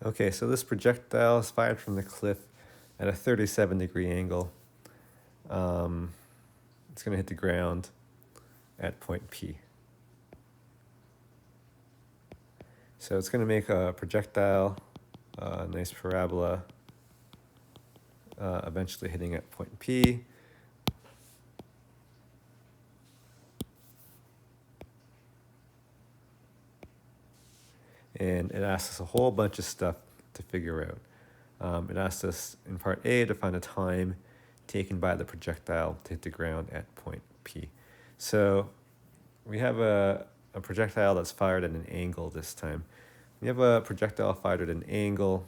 Okay, so this projectile is fired from the cliff at a 37-degree angle. It's going to hit the ground at point P. So it's going to make a projectile, a nice parabola, eventually hitting at point P. And it asks us a whole bunch of stuff to figure out. It asks us in part A to find a time taken by the projectile to hit the ground at point P. So we have a projectile that's fired at an angle this time. We have a projectile fired at an angle.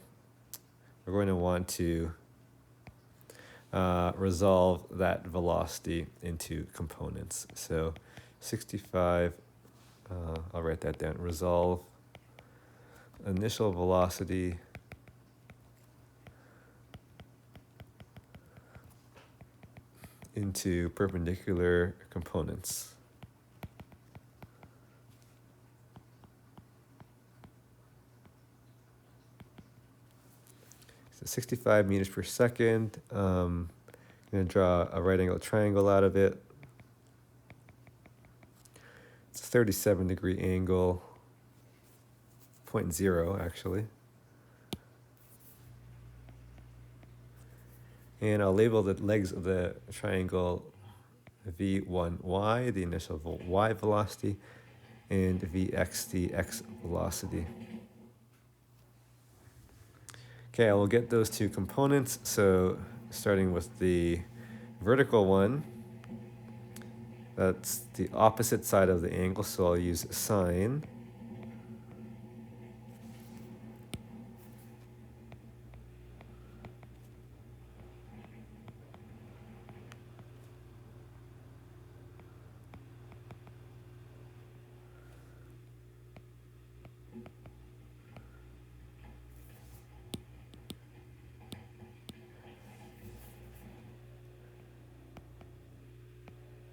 We're going to want to resolve that velocity into components. So 65, I'll write that down. Resolve initial velocity into perpendicular components. So 65 meters per second. I'm going to draw a right angle triangle out of it. It's a 37-degree angle, 0.0 actually. And I'll label the legs of the triangle V1y, the initial y velocity, and Vx, the x velocity. Okay, I will get those two components. So starting with the vertical one, that's the opposite side of the angle, so I'll use sine.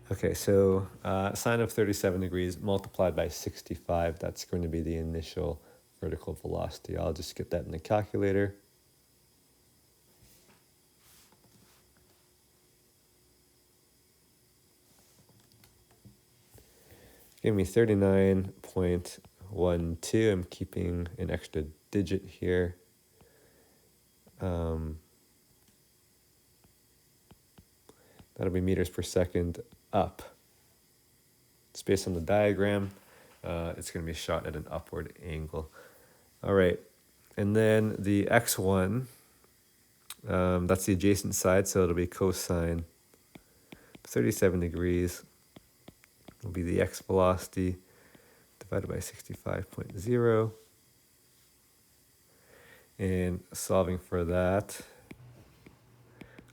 Okay, so sine of 37 degrees multiplied by 65, that's going to be the initial vertical velocity. I'll just get that in the calculator. Give me 39.12. I'm keeping an extra digit here. That'll be meters per second up. It's based on the diagram. It's going to be shot at an upward angle. All right, and then the x1, that's the adjacent side, so it'll be cosine 37 degrees. Will be the x velocity divided by 65.0. And solving for that,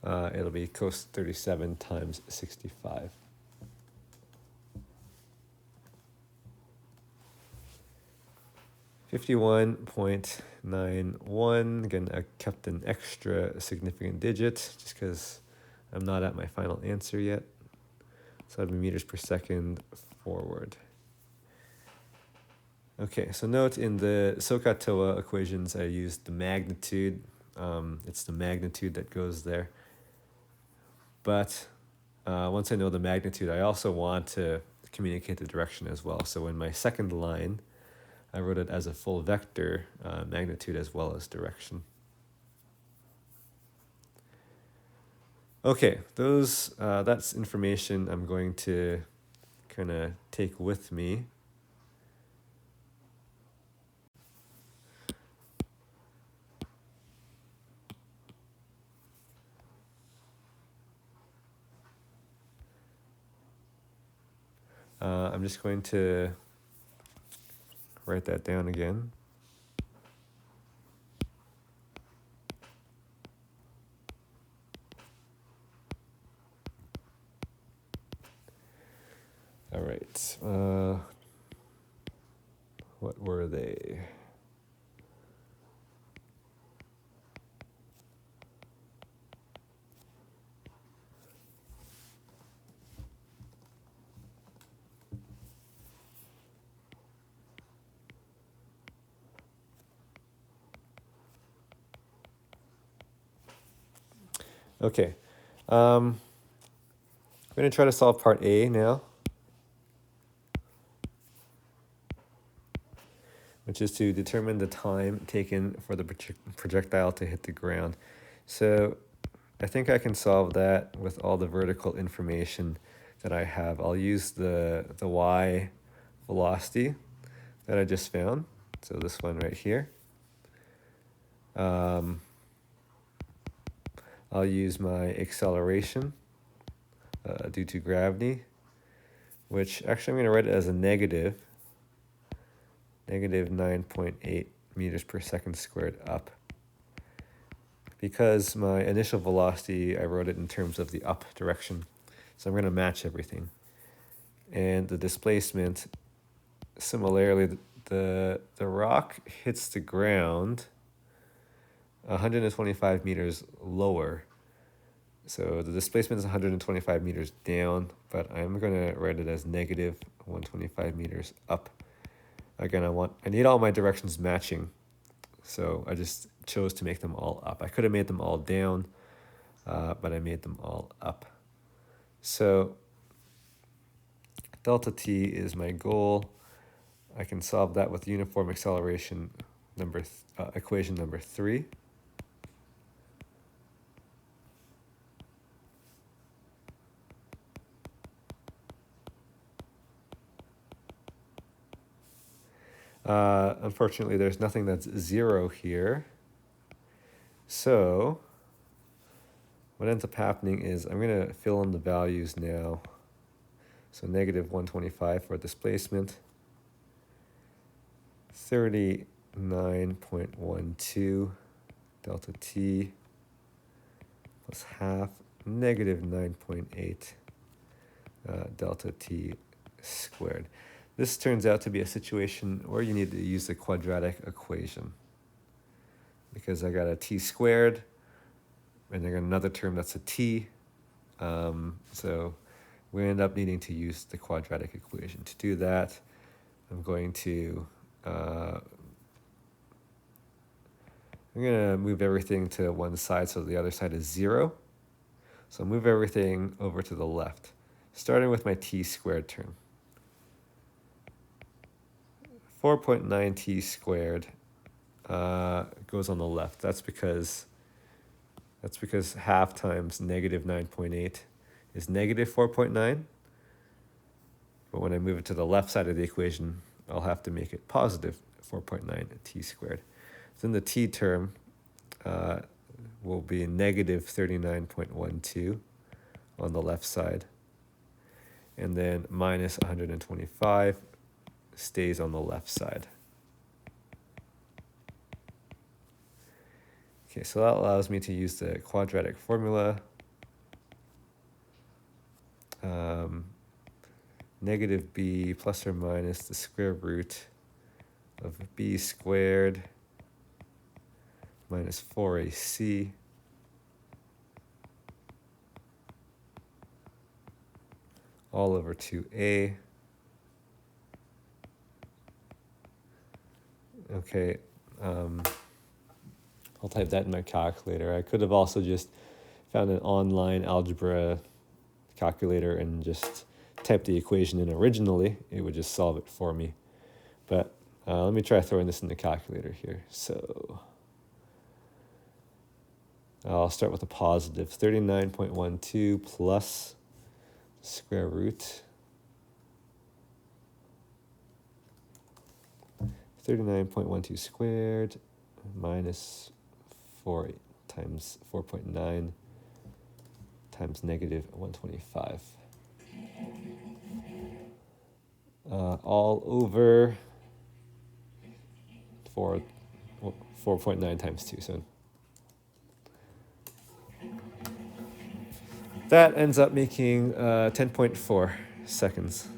it'll be cos 37 times 65. $51.91. Again, I kept an extra significant digit just because I'm not at my final answer yet. So that'd be meters per second forward. Okay, so note in the SOHCAHTOA equations, I used the magnitude. It's the magnitude that goes there. But once I know the magnitude, I also want to communicate the direction as well. So in my second line, I wrote it as a full vector, magnitude as well as direction. Okay, that's information I'm going to kind of take with me. I'm just going to write that down again. All right. What were they? Okay, I'm going to try to solve part A now, which is to determine the time taken for the projectile to hit the ground. So I think I can solve that with all the vertical information that I have. I'll use the y velocity that I just found, so this one right here. I'll use my acceleration due to gravity, which actually I'm going to write it as a negative 9.8 meters per second squared up. Because my initial velocity, I wrote it in terms of the up direction. So I'm going to match everything. And the displacement, similarly, the rock hits the ground 125 meters lower. So the displacement is 125 meters down, but I'm going to write it as negative 125 meters up. Again, I need all my directions matching, so I just chose to make them all up. I could have made them all down, but I made them all up. So delta t is my goal. I can solve that with uniform acceleration equation number 3. Unfortunately, there's nothing that's 0 here. So what ends up happening is I'm going to fill in the values now. So negative 125 for displacement, 39.12 delta t plus half negative 9.8 delta t squared. This turns out to be a situation where you need to use the quadratic equation, because I got a t squared and I got another term that's a t. So we end up needing to use the quadratic equation. To do that, I'm going to move everything to one side so the other side is 0. So move everything over to the left, starting with my t squared term. 4.9 t squared goes on the left. That's because half times negative 9.8 is negative 4.9. But when I move it to the left side of the equation, I'll have to make it positive 4.9 t squared. Then the t term will be negative 39.12 on the left side. And then minus 125 stays on the left side. Okay, so that allows me to use the quadratic formula. Negative b plus or minus the square root of b squared minus 4ac all over 2a. Okay, I'll type that in my calculator. I could have also just found an online algebra calculator and just typed the equation in originally. It would just solve it for me. But let me try throwing this in the calculator here. So I'll start with a positive 39.12 plus square root 39.12 squared minus 4 times 4.9 times negative 125. All over 4.9 times 2. So that ends up making 10.4 seconds.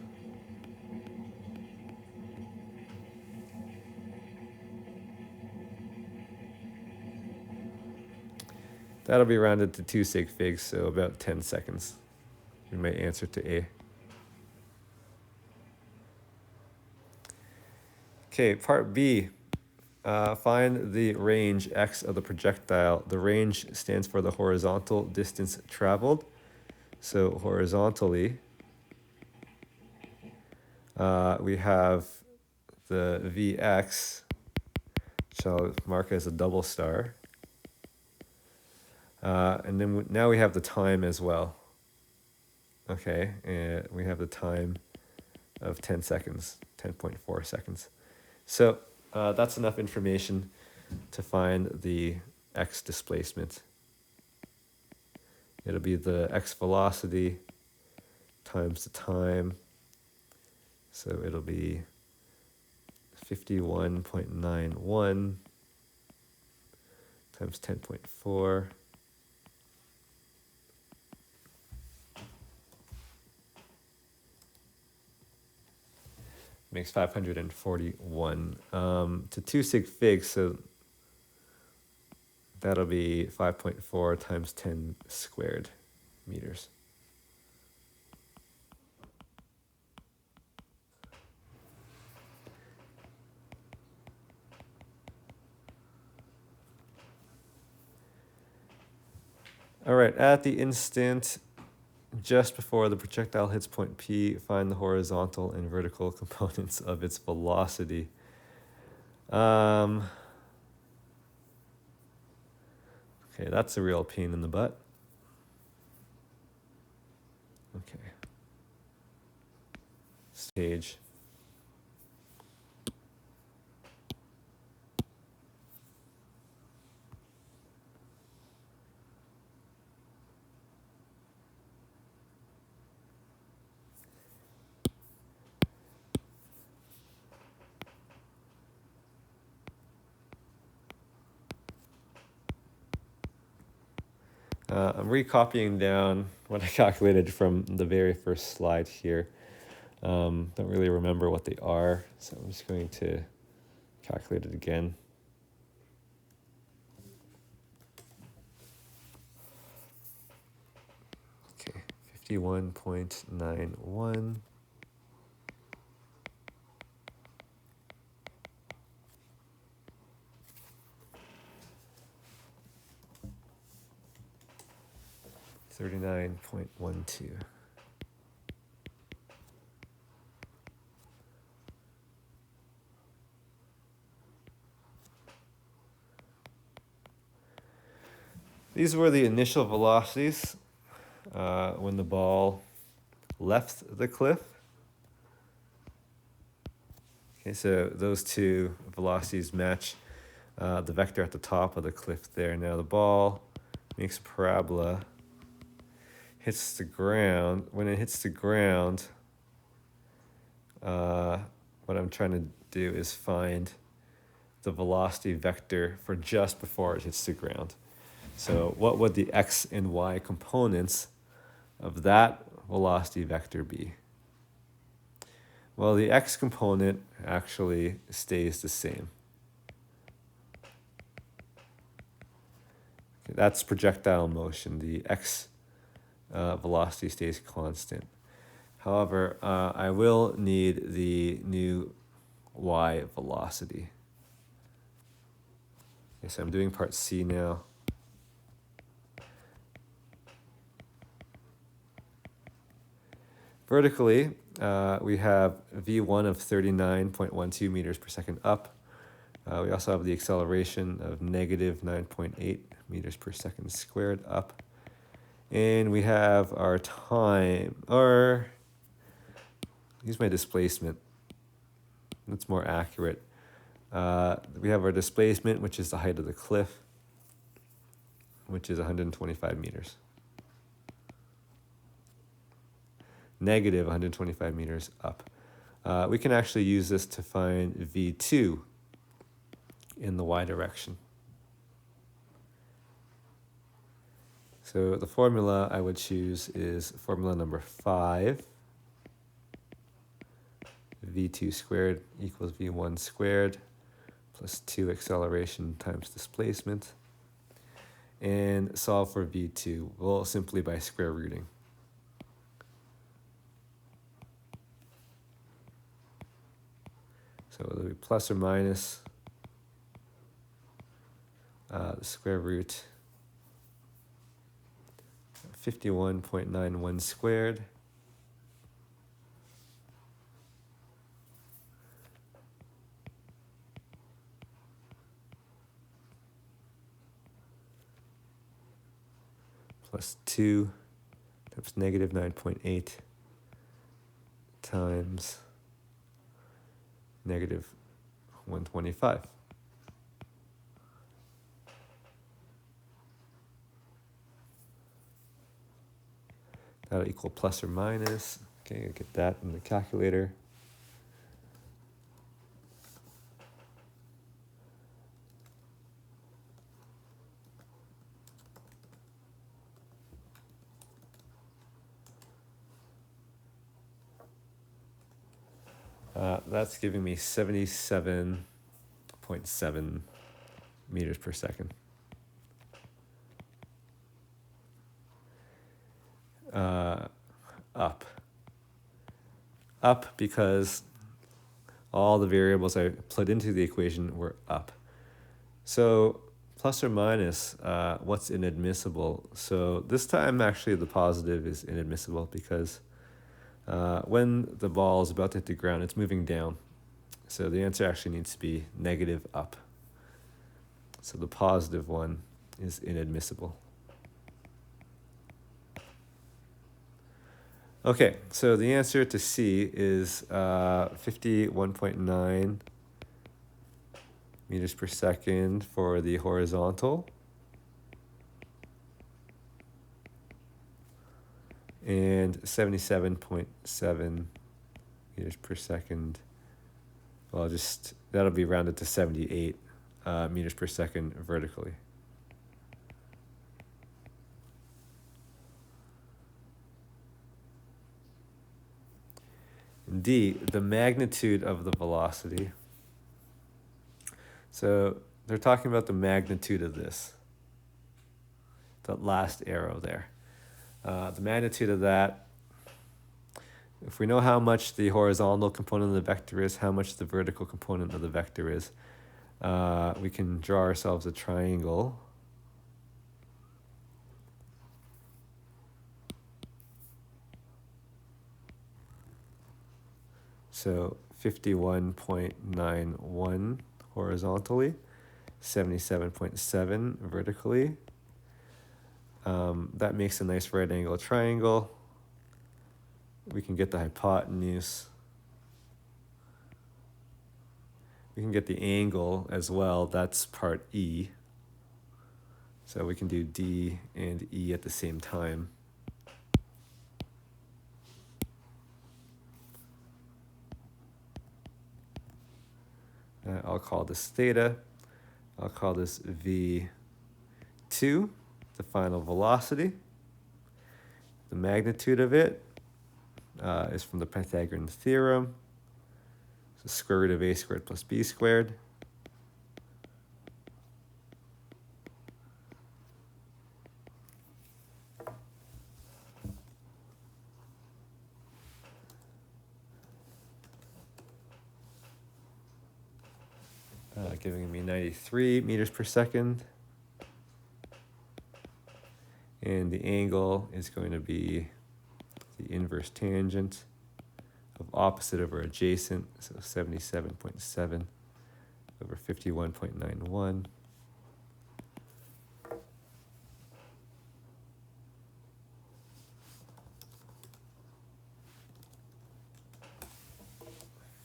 That'll be rounded to 2 sig figs, so about 10 seconds. We might answer to A. Okay, part B. Find the range x of the projectile. The range stands for the horizontal distance traveled. So horizontally, we have the Vx, which I'll mark as a double star. And then now we have the time as well. Okay, and we have the time of 10 seconds, 10.4 seconds. So that's enough information to find the x displacement. It'll be the x velocity times the time. So it'll be 51.91 times 10.4. Makes 541 to 2 sig fig, so that'll be 5.4 times 10 squared meters. All right, at the instant just before the projectile hits point P, find the horizontal and vertical components of its velocity. Okay, that's a real pain in the butt. Okay. Stage. I'm recopying down what I calculated from the very first slide here. Don't really remember what they are, so I'm just going to calculate it again. Okay, 51.91. $39.12. These were the initial velocities when the ball left the cliff. Okay, so those two velocities match the vector at the top of the cliff there. Now the ball makes a parabola, hits the ground. When it hits the ground, what I'm trying to do is find the velocity vector for just before it hits the ground. So what would the x and y components of that velocity vector be? Well, the x component actually stays the same. Okay, that's projectile motion. The x velocity stays constant. However, I will need the new y velocity. Okay, so I'm doing part C now. Vertically, we have v1 of 39.12 meters per second up. We also have the acceleration of negative 9.8 meters per second squared up. And we have our time, or use my displacement. That's more accurate. We have our displacement, which is the height of the cliff, which is 125 meters. Negative 125 meters up. We can actually use this to find V2 in the y direction. So the formula I would choose is formula number 5. V2 squared equals V1 squared plus 2 acceleration times displacement. And solve for V2, well, simply by square rooting. So it'll be plus or minus the square root 51.91 squared plus 2 times negative 9.8 times negative 125. That'll equal plus or minus. Okay, I'll get that in the calculator. That's giving me 77.7 meters per second. Up because all the variables I put into the equation were up. So plus or minus, what's inadmissible? So this time actually the positive is inadmissible because when the ball is about to hit the ground, it's moving down. So the answer actually needs to be negative up. So the positive one is inadmissible. Okay, so the answer to C is 51.9 meters per second for the horizontal and 77.7 meters per second. Well, that'll be rounded to 78 meters per second vertically. D, the magnitude of the velocity. So they're talking about the magnitude of this, the last arrow there. The magnitude of that, if we know how much the horizontal component of the vector is, how much the vertical component of the vector is, we can draw ourselves a triangle. So 51.91 horizontally, 77.7 vertically. That makes a nice right angle triangle. We can get the hypotenuse. We can get the angle as well. That's part E. So we can do D and E at the same time. I'll call this theta. I'll call this V2, the final velocity. The magnitude of it is from the Pythagorean theorem. So square root of a squared plus b squared. Giving me 93 meters per second. And the angle is going to be the inverse tangent of opposite over adjacent, so 77.7 over 51.91.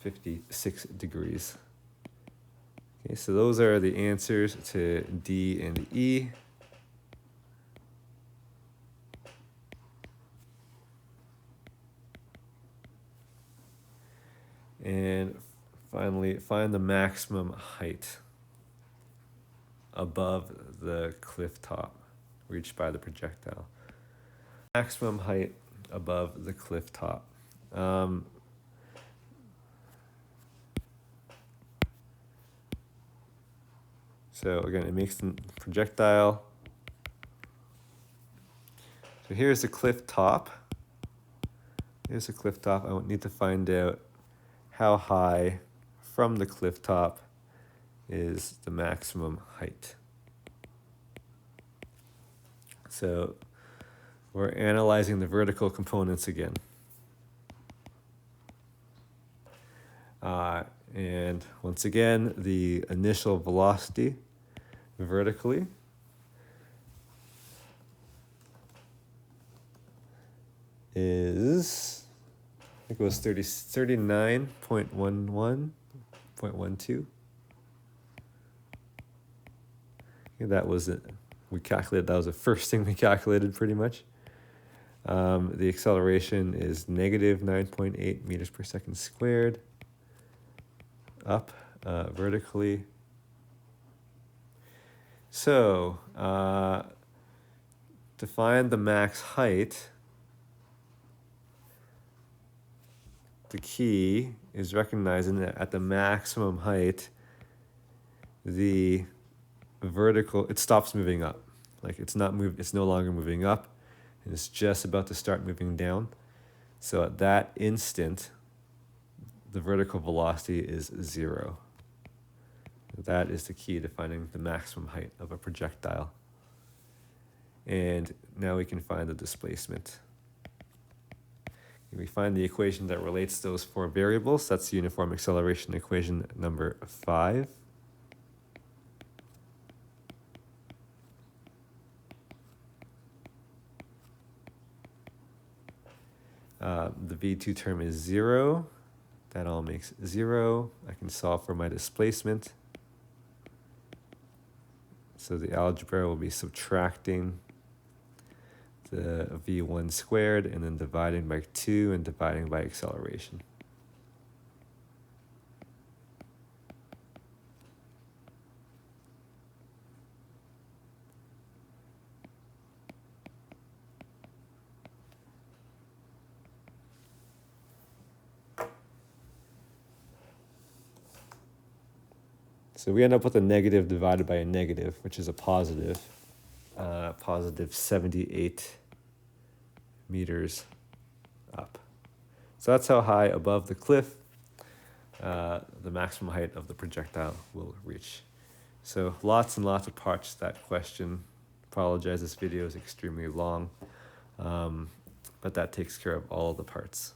.56 degrees. Okay, so those are the answers to D and E. And finally, find the maximum height above the cliff top reached by the projectile. Maximum height above the cliff top. So again, it makes the projectile. So here's the cliff top. Here's the cliff top. I need to find out how high from the cliff top is the maximum height. So we're analyzing the vertical components again. And once again, the initial velocity vertically is, I think it was 39.11.12. That was it. We calculated, that was the first thing we calculated pretty much. The acceleration is negative 9.8 meters per second squared up vertically. So to find the max height, the key is recognizing that at the maximum height, the vertical, it stops moving up. Like it's no longer moving up, and it's just about to start moving down. So at that instant, the vertical velocity is 0. That is the key to finding the maximum height of a projectile. And now we can find the displacement. We find the equation that relates those 4 variables. That's the uniform acceleration equation number 5. The V2 term is 0. That all makes 0. I can solve for my displacement. So the algebra will be subtracting the V1 squared and then dividing by 2 and dividing by acceleration. So we end up with a negative divided by a negative, which is a positive, positive 78 meters up. So that's how high above the cliff the maximum height of the projectile will reach. So lots and lots of parts to that question. Apologize, this video is extremely long, but that takes care of all of the parts.